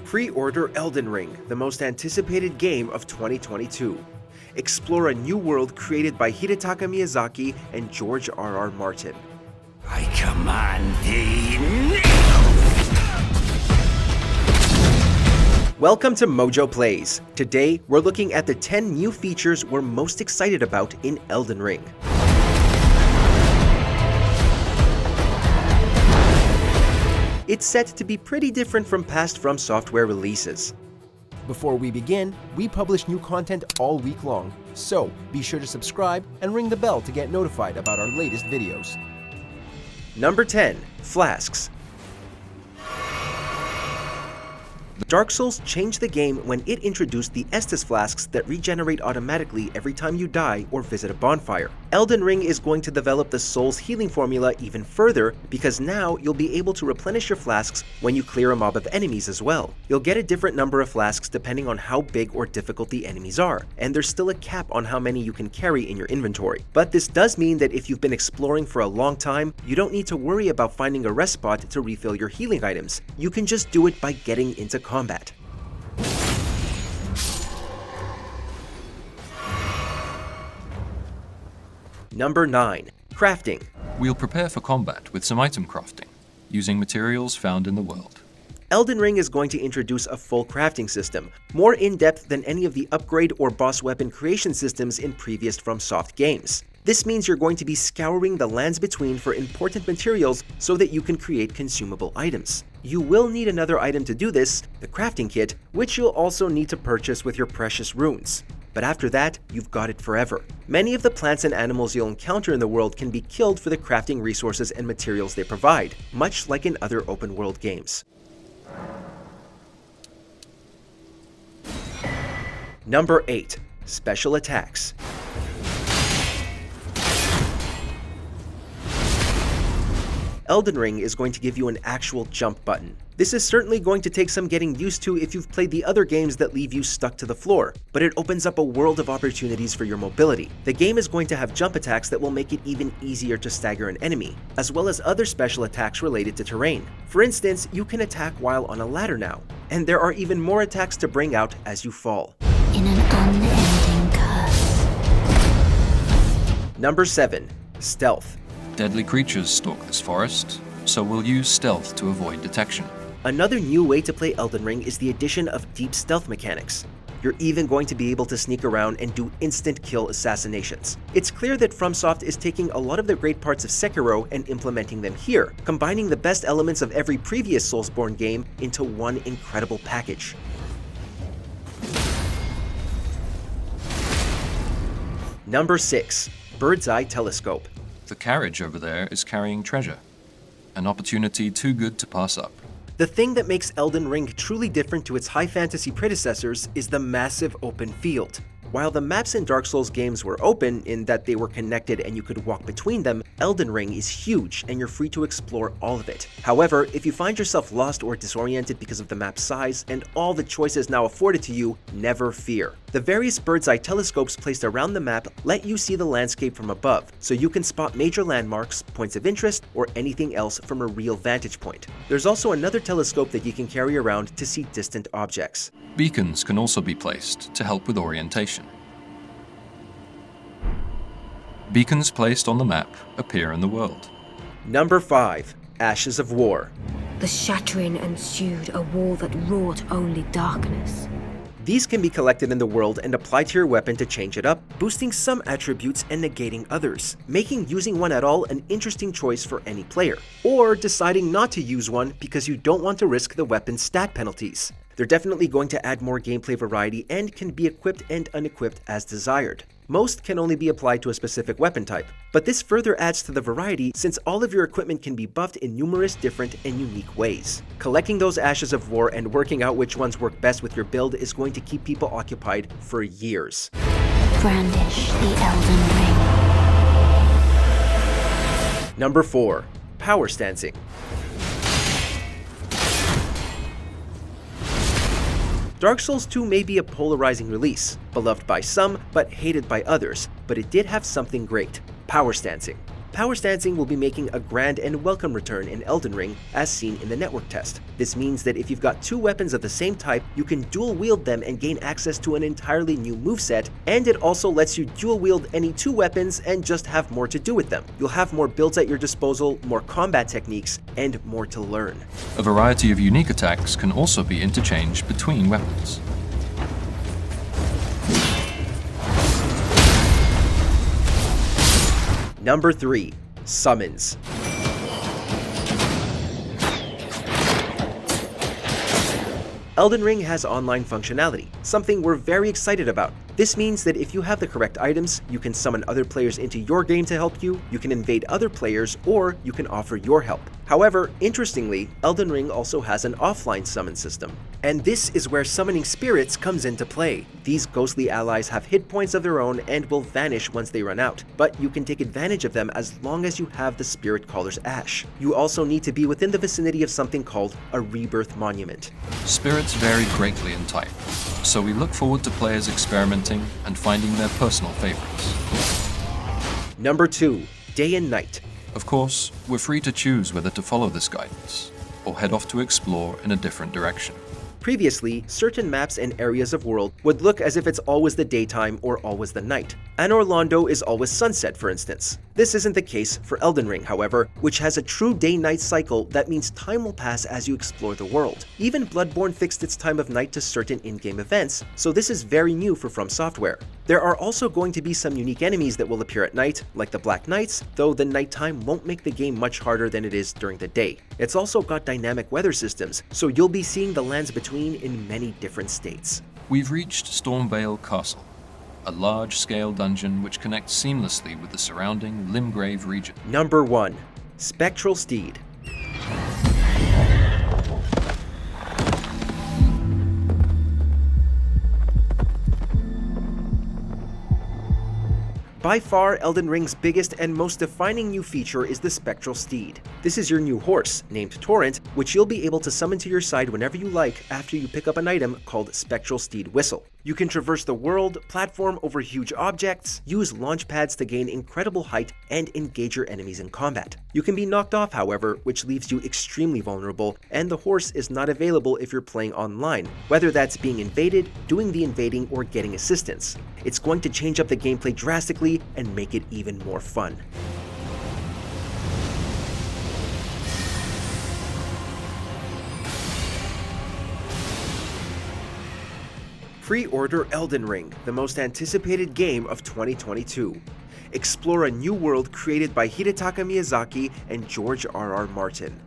Pre-order Elden Ring, the most anticipated game of 2022. Explore a new world created by Hidetaka Miyazaki and George R.R. Martin. I command thee now! Welcome to MojoPlays. Today, we're looking at the 10 new features we're most excited about in Elden Ring. It's set to be pretty different from past FromSoftware releases. Before we begin, we publish new content all week long, so be sure to subscribe and ring the bell to get notified about our latest videos. Number 10. Flasks. Dark Souls changed the game when it introduced the Estus flasks that regenerate automatically every time you die or visit a bonfire. Elden Ring is going to develop the Souls healing formula even further because now you'll be able to replenish your flasks when you clear a mob of enemies as well. You'll get a different number of flasks depending on how big or difficult the enemies are, and there's still a cap on how many you can carry in your inventory. But this does mean that if you've been exploring for a long time, you don't need to worry about finding a rest spot to refill your healing items. You can just do it by getting into combat. Number 9. Crafting. We'll prepare for combat with some item crafting, using materials found in the world. Elden Ring is going to introduce a full crafting system, more in-depth than any of the upgrade or boss weapon creation systems in previous FromSoft games. This means you're going to be scouring the lands between for important materials so that you can create consumable items. You will need another item to do this, the crafting kit, which you'll also need to purchase with your precious runes. But after that, you've got it forever. Many of the plants and animals you'll encounter in the world can be killed for the crafting resources and materials they provide, much like in other open-world games. Number 8. Special attacks. Elden Ring is going to give you an actual jump button. This is certainly going to take some getting used to if you've played the other games that leave you stuck to the floor, but it opens up a world of opportunities for your mobility. The game is going to have jump attacks that will make it even easier to stagger an enemy, as well as other special attacks related to terrain. For instance, you can attack while on a ladder now, and there are even more attacks to bring out as you fall. In an unending curse. Number 7. Stealth. Deadly creatures stalk this forest, so we'll use stealth to avoid detection. Another new way to play Elden Ring is the addition of deep stealth mechanics. You're even going to be able to sneak around and do instant kill assassinations. It's clear that FromSoft is taking a lot of the great parts of Sekiro and implementing them here, combining the best elements of every previous Soulsborne game into one incredible package. Number 6. Birdseye Telescope. The carriage over there is carrying treasure, an opportunity too good to pass up. The thing that makes Elden Ring truly different to its high fantasy predecessors is the massive open field. While the maps in Dark Souls games were open in that they were connected and you could walk between them, Elden Ring is huge and you're free to explore all of it. However, if you find yourself lost or disoriented because of the map's size and all the choices now afforded to you, never fear. The various Birdseye Telescopes placed around the map let you see the landscape from above, so you can spot major landmarks, points of interest, or anything else from a real vantage point. There's also another telescope that you can carry around to see distant objects. Beacons can also be placed to help with orientation. Beacons placed on the map appear in the world. Number 5. Ashes of War. The shattering ensued, a war that wrought only darkness. These can be collected in the world and applied to your weapon to change it up, boosting some attributes and negating others, making using one at all an interesting choice for any player, or deciding not to use one because you don't want to risk the weapon's stat penalties. They're definitely going to add more gameplay variety and can be equipped and unequipped as desired. Most can only be applied to a specific weapon type, but this further adds to the variety since all of your equipment can be buffed in numerous different and unique ways. Collecting those Ashes of War and working out which ones work best with your build is going to keep people occupied for years. Brandish the Elden Ring. Number 4. Powerstancing. Dark Souls 2 may be a polarizing release, beloved by some but hated by others, but it did have something great: Powerstancing. Powerstancing will be making a grand and welcome return in Elden Ring, as seen in the network test. This means that if you've got two weapons of the same type, you can dual wield them and gain access to an entirely new moveset, and it also lets you dual wield any two weapons and just have more to do with them. You'll have more builds at your disposal, more combat techniques, and more to learn. A variety of unique attacks can also be interchanged between weapons. Number 3. Summons. Elden Ring has online functionality, something we're very excited about. This means that if you have the correct items, you can summon other players into your game to help you can invade other players, or you can offer your help. However, interestingly, Elden Ring also has an offline summon system. And this is where summoning spirits comes into play. These ghostly allies have hit points of their own and will vanish once they run out, but you can take advantage of them as long as you have the Spirit Caller's Ash. You also need to be within the vicinity of something called a Rebirth Monument. Spirits vary greatly in type, so we look forward to players experimenting and finding their personal favorites. Number 2. Day and Night. Of course, we're free to choose whether to follow this guidance, or head off to explore in a different direction. Previously, certain maps and areas of world would look as if it's always the daytime or always the night. Anor Londo is always sunset, for instance. This isn't the case for Elden Ring, however, which has a true day-night cycle that means time will pass as you explore the world. Even Bloodborne fixed its time of night to certain in-game events, so this is very new for FromSoftware. There are also going to be some unique enemies that will appear at night, like the Black Knights, though the nighttime won't make the game much harder than it is during the day. It's also got dynamic weather systems, so you'll be seeing the lands between in many different states. We've reached Stormvale Castle, a large-scale dungeon which connects seamlessly with the surrounding Limgrave region. Number 1. Spectral Steed. By far, Elden Ring's biggest and most defining new feature is the Spectral Steed. This is your new horse, named Torrent, which you'll be able to summon to your side whenever you like after you pick up an item called Spectral Steed Whistle. You can traverse the world, platform over huge objects, use launch pads to gain incredible height, and engage your enemies in combat. You can be knocked off, however, which leaves you extremely vulnerable, and the horse is not available if you're playing online, whether that's being invaded, doing the invading, or getting assistance. It's going to change up the gameplay drastically and make it even more fun. Pre-order Elden Ring, the most anticipated game of 2022. Explore a new world created by Hidetaka Miyazaki and George R.R. Martin.